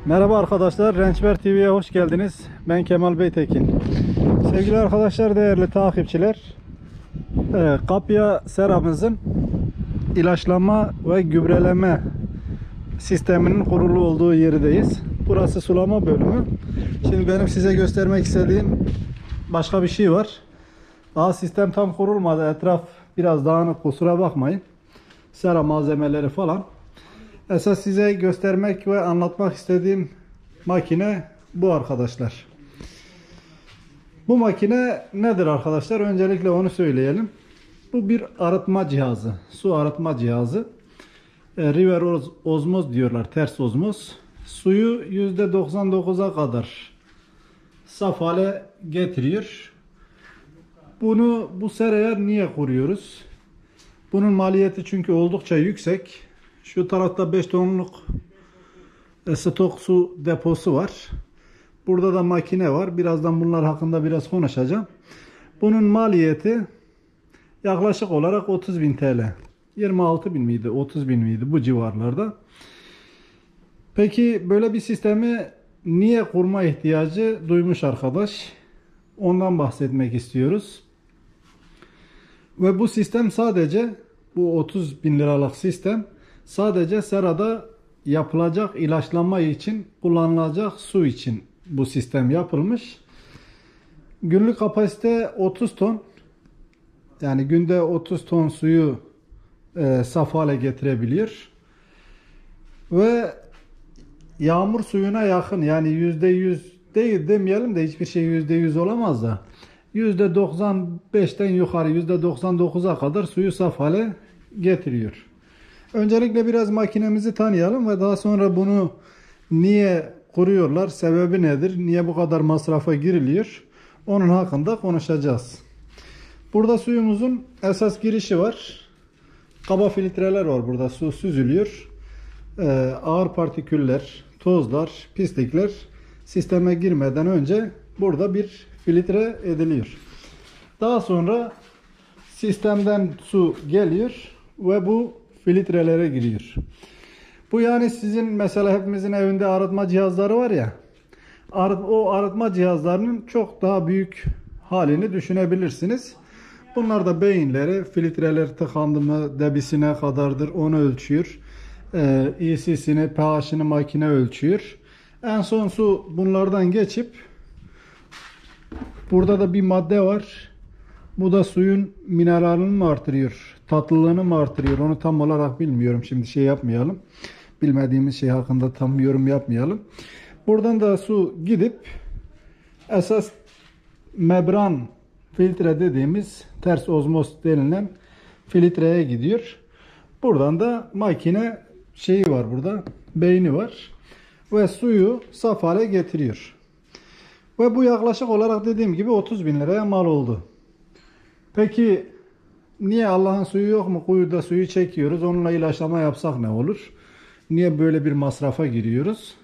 Merhaba arkadaşlar, Rençber TV'ye hoş geldiniz. Ben Kemal Beytekin. Sevgili arkadaşlar, değerli takipçiler, kapya seramızın ilaçlama ve gübreleme sisteminin kurulu olduğu yerdeyiz. Burası sulama bölümü. Şimdi benim size göstermek istediğim başka bir şey var. Daha sistem tam kurulmadı. Etraf biraz dağınık, kusura bakmayın. Sera malzemeleri falan. Esas size göstermek ve anlatmak istediğim makine bu arkadaşlar. Bu makine nedir arkadaşlar? Öncelikle onu söyleyelim. Bu bir arıtma cihazı. Su arıtma cihazı. River ozmoz diyorlar. Ters ozmoz. Suyu %99'a kadar saf hale getiriyor. Bunu bu seraya niye kuruyoruz? Bunun maliyeti çünkü oldukça yüksek. Şu tarafta 5 tonluk stok su deposu var. Burada da makine var. Birazdan bunlar hakkında biraz konuşacağım. Bunun maliyeti yaklaşık olarak 30.000 TL. 26.000 miydi? 30.000 miydi? Bu civarlarda. Peki böyle bir sistemi niye kurma ihtiyacı duymuş arkadaş? Ondan bahsetmek istiyoruz. Ve bu sistem sadece, bu 30.000 liralık sistem sadece serada yapılacak ilaçlama için kullanılacak su için bu sistem yapılmış. Günlük kapasite 30 ton. Yani günde 30 ton suyu saf hale getirebiliyor. Ve yağmur suyuna yakın, yani %100 değil demeyelim de, hiçbir şey %100 olamaz da, %95'ten yukarı %99'a kadar suyu saf hale getiriyor. Öncelikle biraz makinemizi tanıyalım ve daha sonra bunu niye kuruyorlar, sebebi nedir, niye bu kadar masrafa giriliyor, onun hakkında konuşacağız. Burada suyumuzun esas girişi var. Kaba filtreler var burada, su süzülüyor. Ağır partiküller, tozlar, pislikler sisteme girmeden önce burada bir filtre ediliyor. Daha sonra sistemden su geliyor ve bu filtrelere giriyor. Bu yani sizin mesela hepimizin evinde arıtma cihazları var ya, o arıtma cihazlarının çok daha büyük halini düşünebilirsiniz. Bunlar da beyinleri, filtreler tıkandı mı debisine kadardır, onu ölçüyor. EC'sini, pH'ini makine ölçüyor. En son su bunlardan geçip, burada da bir madde var. Bu da suyun mineralini mi artırıyor, tatlılığını mı artırıyor, onu tam olarak bilmiyorum. Şimdi şey yapmayalım. Bilmediğimiz şey hakkında tam yorum yapmayalım. Buradan da su gidip esas membran filtre dediğimiz ters ozmoz denilen filtreye gidiyor. Buradan da makine şeyi var burada, beyni var ve suyu saf hale getiriyor. Ve bu yaklaşık olarak dediğim gibi 30.000 liraya mal oldu. Peki niye, Allah'ın suyu yok mu? Kuyuda suyu çekiyoruz, onunla ilaçlama yapsak ne olur? Niye böyle bir masrafa giriyoruz?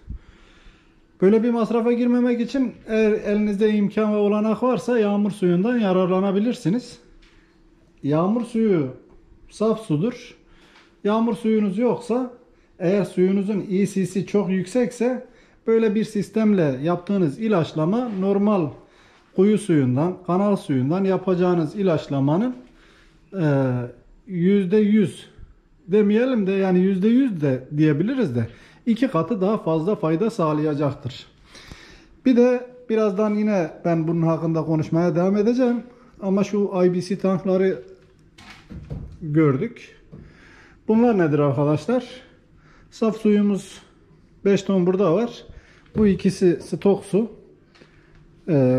Böyle bir masrafa girmemek için eğer elinizde imkan ve olanak varsa yağmur suyundan yararlanabilirsiniz. Yağmur suyu saf sudur. Yağmur suyunuz yoksa, eğer suyunuzun EC'si çok yüksekse, böyle bir sistemle yaptığınız ilaçlama normal kuyu suyundan, kanal suyundan yapacağınız ilaçlamanın %100 demeyelim de, yani %100 de diyebiliriz de, 2 katı daha fazla fayda sağlayacaktır. Bir de birazdan yine ben bunun hakkında konuşmaya devam edeceğim. Ama şu IBC tankları gördük. Bunlar nedir arkadaşlar? Saf suyumuz 5 ton burada var. Bu ikisi stok su.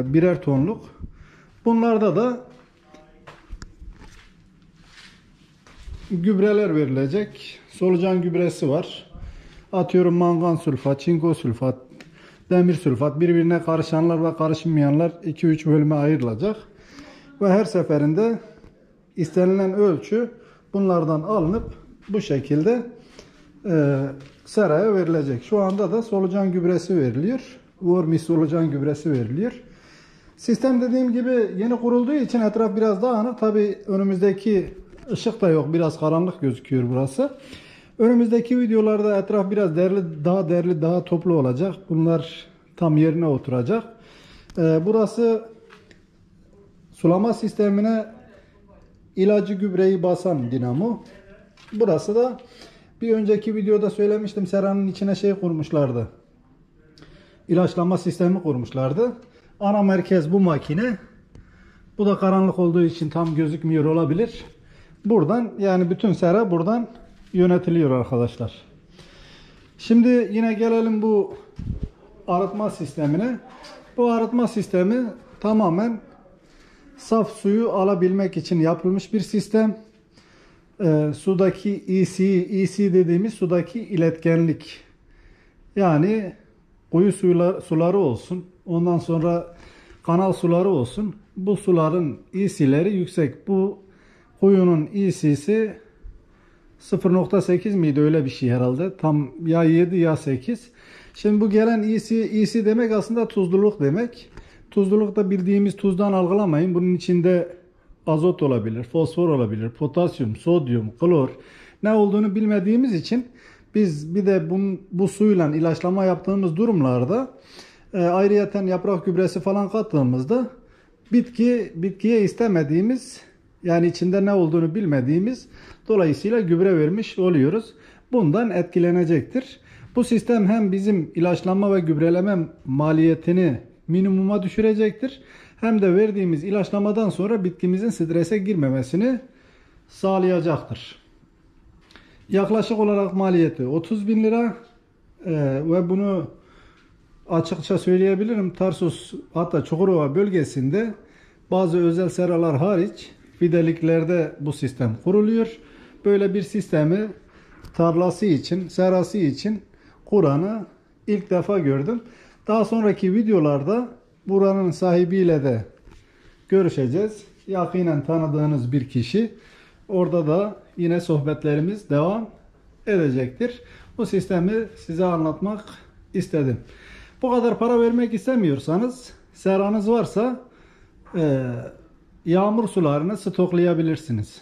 Birer tonluk. Bunlarda da gübreler verilecek. Solucan gübresi var. Atıyorum mangan sülfat, çinko sülfat, demir sülfat, birbirine karışanlar ve karışmayanlar 2-3 bölüme ayrılacak. Ve her seferinde istenilen ölçü bunlardan alınıp bu şekilde seraya verilecek. Şu anda da solucan gübresi veriliyor. Vormis solucan gübresi veriliyor. Sistem dediğim gibi yeni kurulduğu için etraf biraz dağınık. Tabi önümüzdeki ışık da yok. Biraz karanlık gözüküyor burası. Önümüzdeki videolarda etraf biraz değerli, daha toplu olacak. Bunlar tam yerine oturacak. Burası sulama sistemine ilacı gübreyi basan dinamo. Burası da bir önceki videoda söylemiştim, seranın içine şey kurmuşlardı. İlaçlama sistemi kurmuşlardı. Ana merkez bu makine. Bu da karanlık olduğu için tam gözükmüyor olabilir. Buradan, yani bütün sera buradan yönetiliyor arkadaşlar. Şimdi yine gelelim bu arıtma sistemine. Bu arıtma sistemi tamamen saf suyu alabilmek için yapılmış bir sistem. Sudaki EC dediğimiz sudaki iletkenlik. Yani kuyu suları olsun, ondan sonra kanal suları olsun. Bu suların EC'leri yüksek. Bu kuyunun EC'si 0.8 miydi, öyle bir şey herhalde. Tam ya 7 ya 8. Şimdi bu gelen EC demek aslında tuzluluk demek. Tuzluluk da bildiğimiz tuzdan algılamayın. Bunun içinde azot olabilir, fosfor olabilir, potasyum, sodyum, klor, ne olduğunu bilmediğimiz için biz bir de bu suyla ilaçlama yaptığımız durumlarda ayrıyeten yaprak gübresi falan kattığımızda bitkiye istemediğimiz, yani içinde ne olduğunu bilmediğimiz, dolayısıyla gübre vermiş oluyoruz. Bundan etkilenecektir. Bu sistem hem bizim ilaçlama ve gübreleme maliyetini minimuma düşürecektir, hem de verdiğimiz ilaçlamadan sonra bitkimizin strese girmemesini sağlayacaktır. Yaklaşık olarak maliyeti 30.000 lira ve bunu açıkça söyleyebilirim. Tarsus, hatta Çukurova bölgesinde bazı özel seralar hariç fideliklerde bu sistem kuruluyor. Böyle bir sistemi tarlası için, serası için kuranı ilk defa gördüm. Daha sonraki videolarda buranın sahibiyle de görüşeceğiz. Yakinen tanıdığınız bir kişi. Orada da yine sohbetlerimiz devam edecektir. Bu sistemi size anlatmak istedim. Bu kadar para vermek istemiyorsanız, seranız varsa yağmur sularını stoklayabilirsiniz.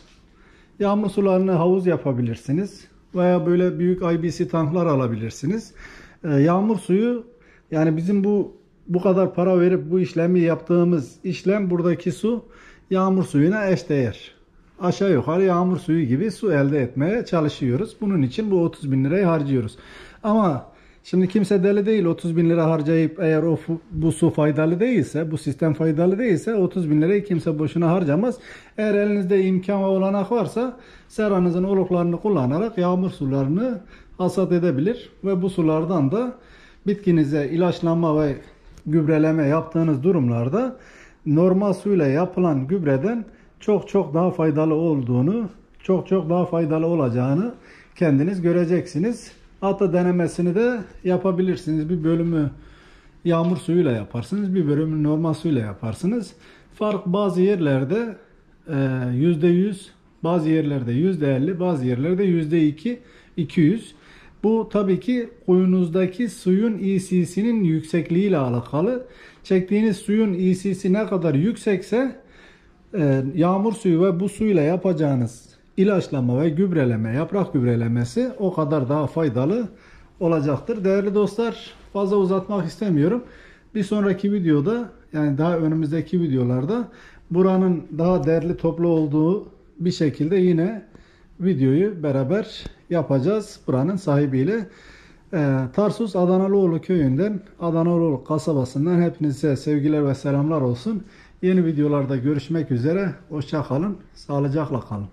Yağmur sularını havuz yapabilirsiniz. Veya böyle büyük IBC tanklar alabilirsiniz. Yağmur suyu, yani bizim bu kadar para verip bu işlemi yaptığımız işlem, buradaki su yağmur suyuna eşdeğer. Aşağı yukarı yağmur suyu gibi su elde etmeye çalışıyoruz. Bunun için bu 30.000 lirayı harcıyoruz. Ama şimdi kimse deli değil, 30.000 lira harcayıp eğer bu su faydalı değilse, bu sistem faydalı değilse 30.000 lirayı kimse boşuna harcamaz. Eğer elinizde imkan ve olanak varsa seranızın oluklarını kullanarak yağmur sularını hasat edebilir ve bu sulardan da bitkinize ilaçlama ve gübreleme yaptığınız durumlarda normal suyla yapılan gübreden çok daha faydalı olduğunu, çok daha faydalı olacağını kendiniz göreceksiniz. Hatta denemesini de yapabilirsiniz. Bir bölümü yağmur suyuyla yaparsınız, bir bölümü normal suyla yaparsınız. Fark bazı yerlerde %100, bazı yerlerde %50, bazı yerlerde %200. Bu tabii ki kuyunuzdaki suyun EC'sinin yüksekliğiyle alakalı. Çektiğiniz suyun EC'si ne kadar yüksekse yağmur suyu ve bu suyla yapacağınız ilaçlama ve gübreleme, yaprak gübrelemesi o kadar daha faydalı olacaktır. Değerli dostlar, fazla uzatmak istemiyorum. Bir sonraki videoda, yani daha önümüzdeki videolarda buranın daha değerli toplu olduğu bir şekilde yine videoyu beraber yapacağız buranın sahibiyle. Tarsus Adanalıoğlu köyünden, Adanalıoğlu kasabasından hepinize sevgiler ve selamlar olsun. Yeni videolarda görüşmek üzere. Hoşça kalın, sağlıcakla kalın.